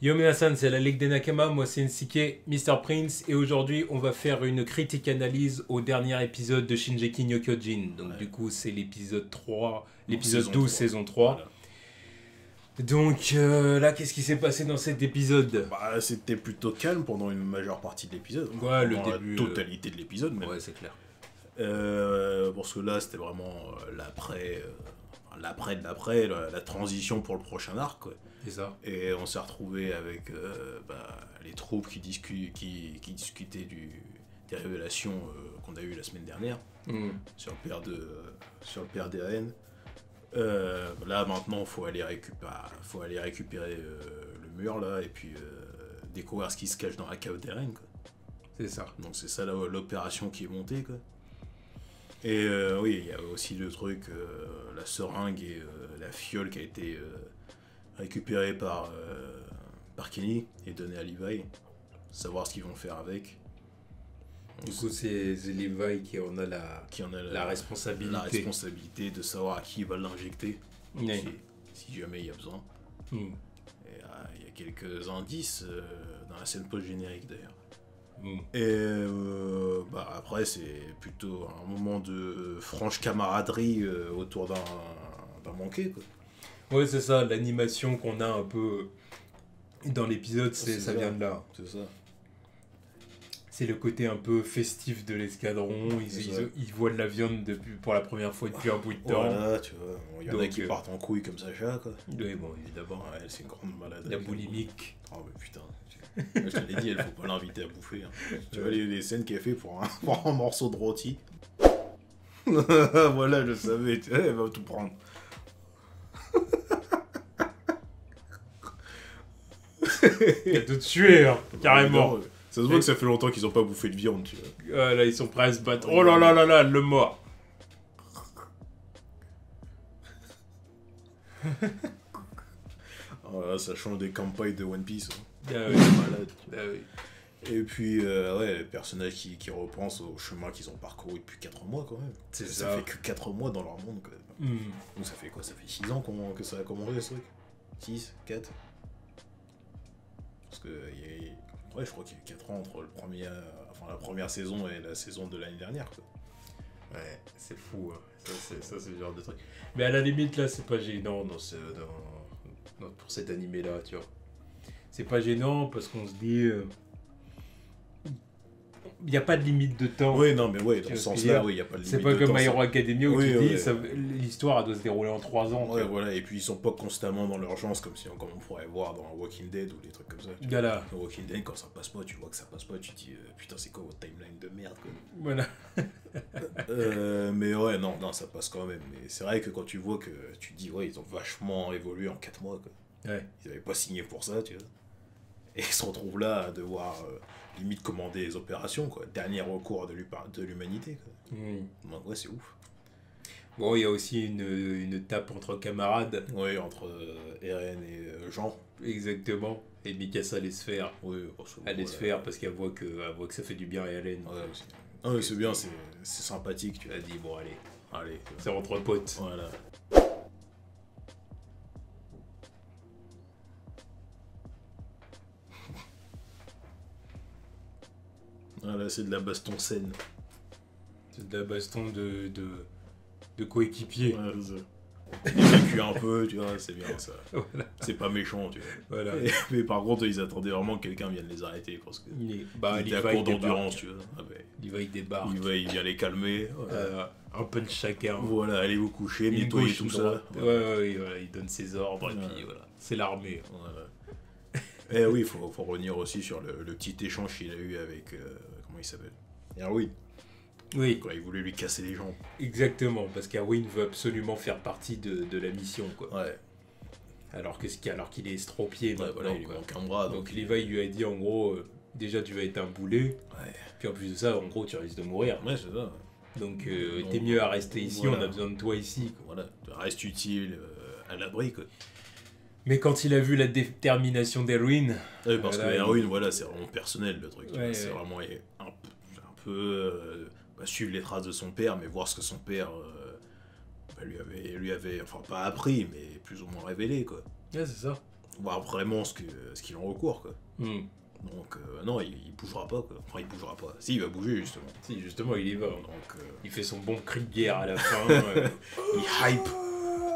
Yo Minasan, c'est la Ligue des Nakama, moi c'est Nsuke, Mr. Prince, et aujourd'hui on va faire une critique analyse au dernier épisode de Shingeki no Kyojin. Donc du coup c'est l'épisode 3, l'épisode 12, saison 3. Voilà. Donc là, qu'est-ce qui s'est passé dans cet épisode? Bah, c'était plutôt calme pendant une majeure partie de l'épisode. Ouais, le début. La totalité de l'épisode, même. Ouais, c'est clair. Parce que là, c'était vraiment l'après de l'après, la transition pour le prochain arc, quoi. C'est ça. Et on s'est retrouvé avec les troupes qui discutaient des révélations qu'on a eues la semaine dernière sur le père d'Eren. Là maintenant il faut aller récupérer le mur là et puis découvrir ce qui se cache dans la cave d'Eren, quoi. C'est ça. Donc c'est ça l'opération qui est montée, quoi. Et oui, il y a aussi le truc, la seringue et la fiole qui a été récupérée par Kenny et donnée à Levi, savoir ce qu'ils vont faire avec. Du coup, c'est Levi qui en a la responsabilité. La responsabilité de savoir à qui il va l'injecter, si jamais il y a besoin. Et il y a quelques indices dans la scène post-générique d'ailleurs. Et après, c'est plutôt un moment de franche camaraderie autour d'un banquet, quoi. Ouais, c'est ça, l'animation qu'on a un peu dans l'épisode, ça vient de là. C'est ça. C'est le côté un peu festif de l'escadron. Ils voient de la viande pour la première fois depuis un bout de temps. Voilà, tu vois. Il y en a qui partent en couille comme Sacha, quoi. Oui, bon, évidemment. Ouais, c'est une grande malade. La boulimique. Oh, mais putain. Je te l'ai dit, il faut pas l'inviter à bouffer. Hein. Tu vois les scènes qu'elle fait pour un morceau de rôti. Voilà, je savais. Elle va tout prendre. Il y a de tuer, hein, carrément. Ça se voit que ça fait longtemps qu'ils ont pas bouffé de viande, tu vois. Là, ils sont prêts à se battre. Oh là là là là, le mort. Oh là, ça change des campagnes de One Piece. Hein. Ah oui. Malade. Ah oui. Et puis, les personnages qui repensent au chemin qu'ils ont parcouru depuis 4 mois, quand même. Ça fait que 4 mois dans leur monde, quand même. Donc ça fait quoi? Ça fait 6 ans que ça a commencé, ce truc? 6, 4? Parce que je crois qu'il y a eu 4 ans entre la première saison et la saison de l'année dernière, quoi. Ouais, c'est fou, hein. Ça c'est le genre de truc. Mais à la limite, là, c'est pas gênant pour cet animé-là, tu vois. C'est pas gênant parce qu'on se dit... Il n'y a pas de limite de temps. Oui, non, mais ouais, dans ce sens-là, il n'y a pas de limite de temps. C'est pas comme My Hero Academia où tu dis l'histoire elle doit se dérouler en 3 ans. Ouais, voilà, et puis ils sont pas constamment dans l'urgence comme on pourrait voir dans Walking Dead ou des trucs comme ça. Voilà. Dans Walking Dead, quand ça passe pas, tu vois que ça passe pas, tu te dis putain, c'est quoi votre timeline de merde, quoi. Voilà. Mais ouais, non, ça passe quand même. Mais c'est vrai que quand tu vois que tu te dis, ouais, ils ont vachement évolué en 4 mois, quoi. Ouais. Ils avaient pas signé pour ça, tu vois. Et ils se retrouvent là à devoir limite commander les opérations, quoi. Dernier recours de l'humanité, quoi. Donc ouais, c'est ouf. Bon, il y a aussi une tape entre camarades. Oui, entre Eren et Jean. Exactement. Et Mikasa laisse faire. Oui, elle laisse faire parce qu'elle voit que ça fait du bien à Eren. Ouais, aussi. Ah oui, c'est bien, c'est sympathique, tu vois. Elle dit, bon, allez, c'est c'est entre potes. Voilà. Voilà, c'est de la baston saine. C'est de la baston de coéquipiers. Ouais, c'est ça. Évacue un peu, tu vois, c'est bien ça. Voilà. C'est pas méchant, tu vois. Voilà. Mais par contre, ils attendaient vraiment que quelqu'un vienne les arrêter parce que ils étaient à court d'endurance, tu vois. Levi débarque. Il vient les calmer. Un punch chacun. Voilà, allez vous coucher, nettoyez tout ça. Ouais, il donne ses ordres et puis voilà. C'est l'armée. Voilà. Et oui, il faut revenir aussi sur le petit échange qu'il a eu avec... comment il s'appelle? Erwin. Oui. Quand il voulait lui casser les jambes. Exactement, parce qu'Erwin veut absolument faire partie de la mission, quoi. Ouais. Alors qu'il est estropié. Ouais, voilà, il lui manque un bras. Donc Levi lui a dit, en gros, déjà tu vas être un boulet. Ouais. Puis en plus de ça, en gros, tu risques de mourir. Ouais, c'est ça. Donc t'es mieux à rester ici, voilà. On a besoin de toi ici, quoi. Voilà, reste utile à l'abri, quoi. Mais quand il a vu la détermination d'Erwin... Oui, parce que Erwin, voilà, c'est vraiment personnel, le truc. Ouais, c'est vraiment un peu suivre les traces de son père, mais voir ce que son père lui avait, enfin pas appris, mais plus ou moins révélé, quoi. Ouais, c'est ça. voir vraiment ce qu'il en recourt, quoi. Mm. Donc, non, il bougera pas, quoi. Enfin, il bougera pas. Si, il va bouger, justement. Si, justement, il y va. Donc, il fait son bon cri de guerre à la fin. Il hype.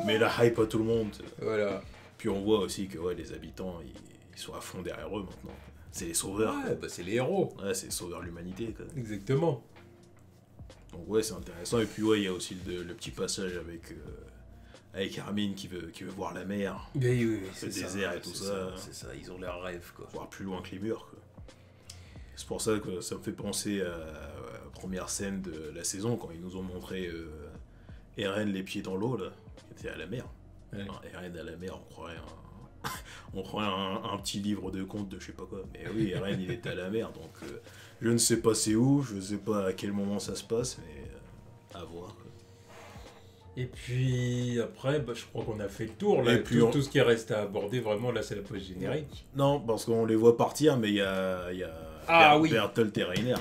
Mais la hype à tout le monde. Voilà. Puis on voit aussi que les habitants, ils sont à fond derrière eux maintenant. C'est les sauveurs. Ouais, bah c'est les héros. Ouais, c'est les sauveurs de l'humanité, quoi. Exactement. Donc ouais, c'est intéressant. Et puis il y a aussi le petit passage avec Armin qui veut voir la mer, oui, le désert et tout ça. C'est ça, ils ont leur rêve, quoi. Voir plus loin que les murs, quoi. C'est pour ça que ça me fait penser à la première scène de la saison, quand ils nous ont montré Eren les pieds dans l'eau, là, qui était à la mer. Ouais. Alors, Eren à la mer, on croirait un petit livre de contes de je sais pas quoi. Mais oui, Eren, il était à la mer, donc je ne sais pas c'est où, je ne sais pas à quel moment ça se passe, mais à voir, quoi. Et puis après, bah, je crois qu'on a fait le tour. Là. Et puis tout ce qui reste à aborder, vraiment, là, c'est la pause générique. Non, parce qu'on les voit partir, mais il y a oui. Bertolt et Reiner.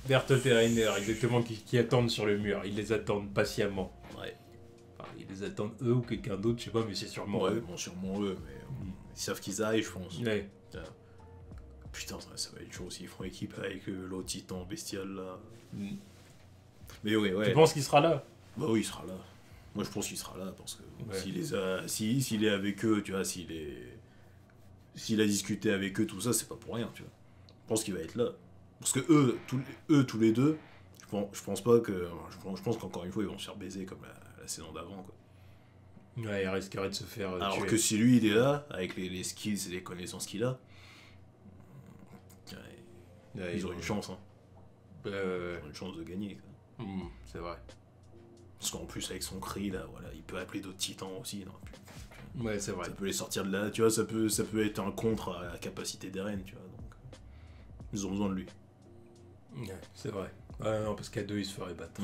Bertolt et Reiner, exactement, qui attendent sur le mur. Ils les attendent patiemment. Ouais. Enfin, ils les attendent eux ou quelqu'un d'autre, je sais pas, mais c'est sûrement Ouais, eux. bon, sûrement eux, mais ils savent qu'ils arrivent, je pense. Ouais. Putain, ça va être chaud s'ils font équipe avec l'autre titan bestial, là. Mm. Mais oui, ouais. Tu penses qu'il sera là? Bah oui, il sera là. Moi, je pense qu'il sera là, parce que Ouais. s'il est avec eux, tu vois, s'il a discuté avec eux, tout ça, c'est pas pour rien, tu vois. Je pense qu'il va être là. Parce que eux, tous les deux, je pense pas que... Je pense qu'encore une fois, ils vont se faire baiser comme la saison d'avant, quoi. Ouais, il risquerait de se faire Alors tuer. que si lui, il est là, avec les skills et les connaissances qu'il a, Ouais, ils ont une chance, hein. Ils ouais. ont une chance de gagner, quoi. C'est vrai. Parce qu'en plus, avec son cri, là, voilà, il peut appeler d'autres titans aussi. Non, Ouais, c'est vrai. ça peut les sortir de là, tu vois, ça peut être un contre à la capacité d'Eren, tu vois. Donc, ils ont besoin de lui. Ouais, c'est vrai. Ouais, non, parce qu'à deux, ils se feraient battre.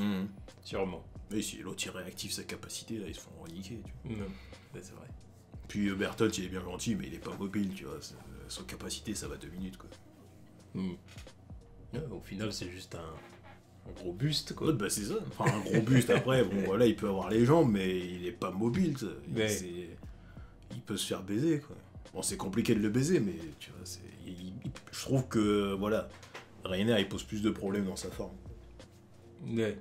Sûrement. Mais si l'autre il réactive sa capacité, là, ils se font reniquer, tu vois. Ouais, c'est vrai. Puis Bertolt, il est bien gentil, mais il est pas mobile, tu vois. Son capacité, ça va 2 minutes, quoi. Ouais, au final, c'est juste un gros buste, quoi. Ouais, bah c'est ça. Enfin, un gros buste, après, bon, voilà, il peut avoir les jambes, mais il est pas mobile, ça. Il peut se faire baiser, quoi. Bon, c'est compliqué de le baiser, mais tu vois, je trouve que, voilà, Reiner, il pose plus de problèmes dans sa forme. Ouais.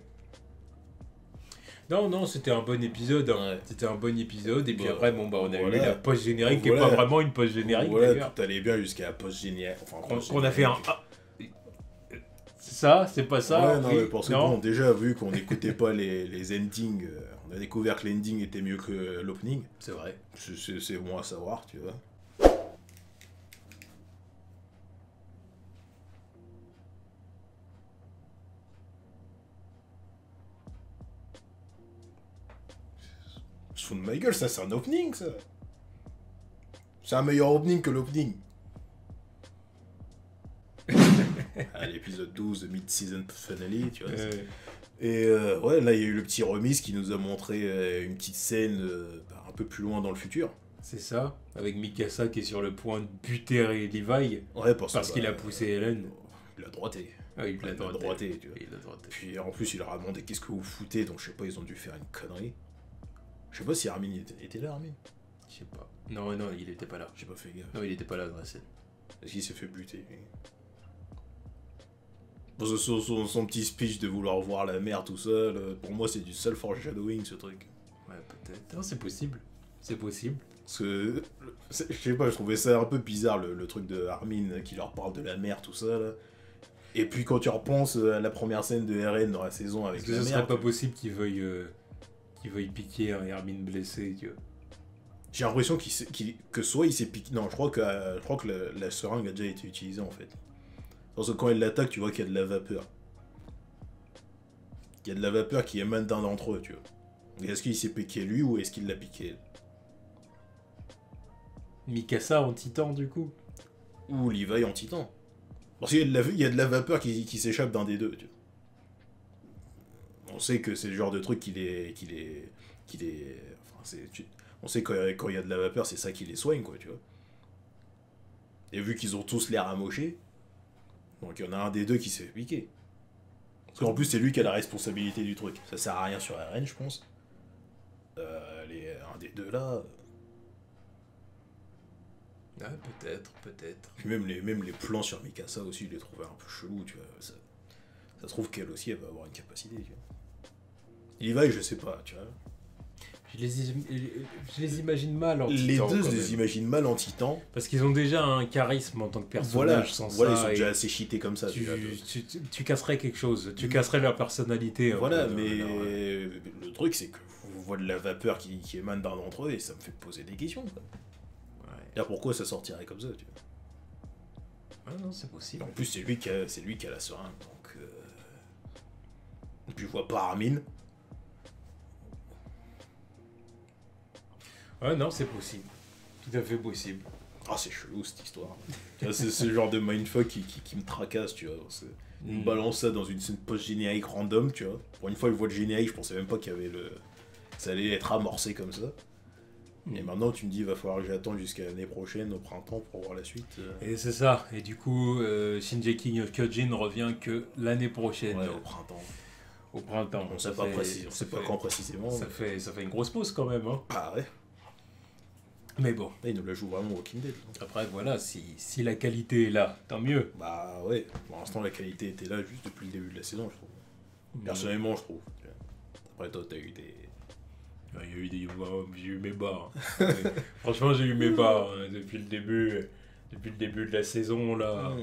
Non, c'était un bon épisode. Hein. Ouais. C'était un bon épisode. Et puis après, on a eu la post-générique, qui n'est Voilà. pas vraiment une post-générique, Voilà, d'ailleurs. tout allait bien jusqu'à la post-générique. Enfin, On a fait un... C'est ça? C'est pas ça? Ouais, non, mais parce que bon, déjà, vu qu'on n'écoutait pas les endings, on a découvert que l'ending était mieux que l'opening. C'est vrai. C'est bon à savoir, tu vois. Se fout de ma gueule, ça, c'est un opening, ça. C'est un meilleur opening que l'opening. À l'épisode 12 de Mid-Season Finale, tu vois. Et ouais, là, il y a eu le petit remise qui nous a montré une petite scène un peu plus loin dans le futur. C'est ça, avec Mikasa qui est sur le point de buter Levi. Ouais, parce qu'il a poussé Hélène. Il a droité. Ah, il a droité, tu vois. Il a droité. Puis en plus, il leur a demandé qu'est-ce que vous foutez, donc je sais pas, ils ont dû faire une connerie. Je sais pas si Armin était là, Armin. Je sais pas. Non, il était pas là. J'ai pas fait gaffe. Non, il était pas là dans la scène. Est-ce qu'il s'est fait buter, lui? Bon, son petit speech de vouloir voir la mer tout seul, pour moi, c'est du self-foreshadowing, ce truc. Ouais, peut-être. Non, c'est possible. C'est possible. Parce que, je sais pas, je trouvais ça un peu bizarre, le truc de Armin qui leur parle de la mer, tout ça, là. Et puis quand tu repenses à la première scène de Eren dans la saison avec Est-ce que la ce mer... serait pas possible qu'il veuille piquer un Hermine blessé, tu vois? J'ai l'impression que soit il s'est piqué... Non, je crois que la seringue a déjà été utilisée, en fait. Parce que quand il l'attaque, tu vois qu'il y a de la vapeur. Il y a de la vapeur qui émane d'un d'entre eux, tu vois. Et est-ce qu'il s'est piqué lui ou est-ce qu'il l'a piqué elle? Mikasa en titan, du coup? Ou Levi en titan. Parce qu'il y a de la vapeur qui s'échappe d'un des deux, tu vois. On sait que c'est le genre de truc on sait quand il y a de la vapeur, c'est ça qui les soigne, quoi, tu vois. Et vu qu'ils ont tous l'air amochés, donc il y en a un des deux qui s'est fait piquer. Parce qu'en plus, c'est lui qui a la responsabilité du truc. Ça sert à rien sur Eren, je pense. Un des deux là... Ouais, peut-être. Puis même les plans sur Mikasa aussi, je les trouvais un peu chelous, tu vois. Ça se trouve qu'elle aussi, elle va avoir une capacité, tu vois. Levi, je sais pas, tu vois. Je les imagine mal en titan. Les deux, je les imagine mal en titan. Parce qu'ils ont déjà un charisme en tant que personnage. Voilà, ils ça. sont déjà assez cheatés comme ça. Tu casserais quelque chose. Tu casserais leur personnalité. Voilà, mais le truc, c'est que vous voyez de la vapeur qui émane d'un d'entre eux et ça me fait poser des questions. Quoi. Ouais. Là, pourquoi ça sortirait comme ça, tu vois. Ah non, c'est possible. En plus, c'est lui qui a la seringue. Donc, puis je vois pas Armin. Ouais, non, c'est possible. Tout à fait possible. Ah, c'est chelou cette histoire. C'est ce genre de mindfuck qui me tracasse, tu vois. Il me balance ça dans une scène post-générique random, tu vois. Pour une fois, il voit le générique, je pensais même pas qu'il y avait ça allait être amorcé comme ça. Et maintenant, tu me dis, il va falloir que j'attende jusqu'à l'année prochaine, au printemps, pour voir la suite. Et c'est ça. Et du coup, Shingeki no Kyojin revient que l'année prochaine. Ouais, au printemps. Au printemps. On sait pas quand précisément. Ça fait une grosse pause quand même. Hein. Ah ouais. Mais bon. Là, il nous la joue vraiment Walking Dead. Après, voilà, si la qualité est là, tant mieux. Bah ouais, pour l'instant, la qualité était là juste depuis le début de la saison, je trouve. Personnellement, je trouve. Après, toi, t'as eu des... J'ai eu mes bas. Hein. Franchement, j'ai eu mes bas hein, depuis le début de la saison, là.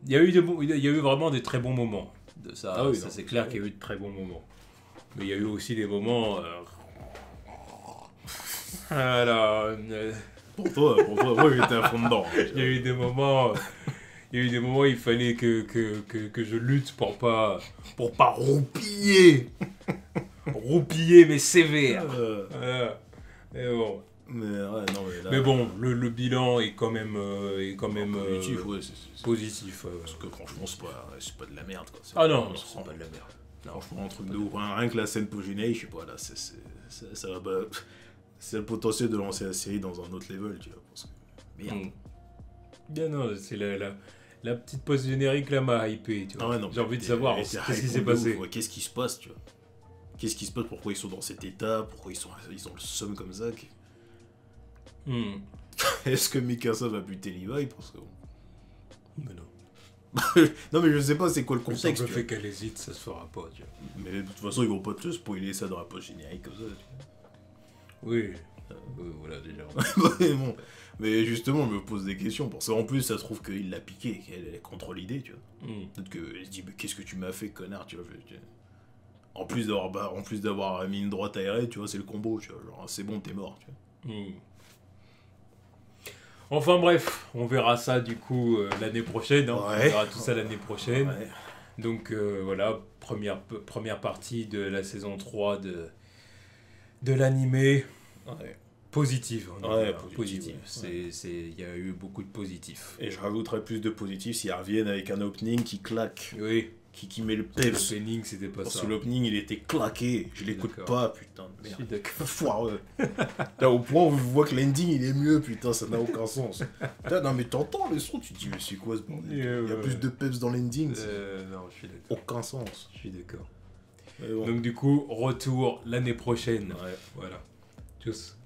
Il y a eu vraiment des très bons moments. Ça c'est clair qu'il y a eu de très bons moments. Mais il y a eu aussi des moments... Alors, pour toi, moi j'étais à fond dedans. Il y a eu des moments où il fallait que je lutte pour pas roupiller. Roupiller mais sévère. Mais bon. Mais bon, le bilan est quand même positif, ouais, positif. Parce que franchement, c'est pas de la merde quoi. Ah non, c'est pas de la merde. Non, franchement, un truc de ouf. Rien que la scène post-générique, je sais pas, là, ça va pas. C'est le potentiel de lancer la série dans un autre level, tu vois. Parce que... Merde. Bien non, c'est la petite pause générique là m'a hypé, tu vois. Ah ouais, non, j'ai envie de savoir qu'est-ce qui s'est passé. Ouais, qu'est-ce qui se passe, tu vois. Qu'est-ce qui se passe, pourquoi ils sont dans cet état, pourquoi ils ont le seum comme ça. Est-ce que Mikasa va buter Levi parce que... Mais non. Non mais je sais pas c'est quoi le contexte. Le fait qu'elle hésite, ça se fera pas, tu vois. Mais de toute façon, ils vont pas te spoiler ça dans la pause générique comme ça, tu vois. Oui, voilà déjà. mais justement, je me pose des questions. Parce qu'en plus, ça se trouve qu'il l'a piqué, qu'elle est contre l'idée, tu vois. Peut-être qu'elle se dit, mais qu'est-ce que tu m'as fait, connard, tu vois. En plus d'avoir mis une droite aérée, tu vois, c'est le combo, tu vois. Genre, c'est bon, t'es mort, tu vois. Enfin bref, on verra ça du coup l'année prochaine. Hein. Ouais. On verra tout ça l'année prochaine. Ouais. Donc voilà, première partie de la saison 3 de l'animé. Ouais. Positive. Positive. Il y a eu beaucoup de positifs. Et je rajouterais plus de positifs s'ils reviennent avec un opening qui claque. Oui. Qui met le peps. L'opening, c'était pas parce ça. que l'opening, il était claqué. Je l'écoute pas, putain de merde. Je suis d'accord. Foireux. Là, au point où je vois que l'ending, il est mieux, putain, ça n'a aucun sens. Putain, non, mais t'entends le son, tu te dis, mais c'est quoi ce bordel? Il y a plus de peps dans l'ending. Non, je suis d'accord. Aucun sens. Je suis d'accord. Bon. Donc, du coup, retour l'année prochaine. Ouais. Voilà. Tchuss.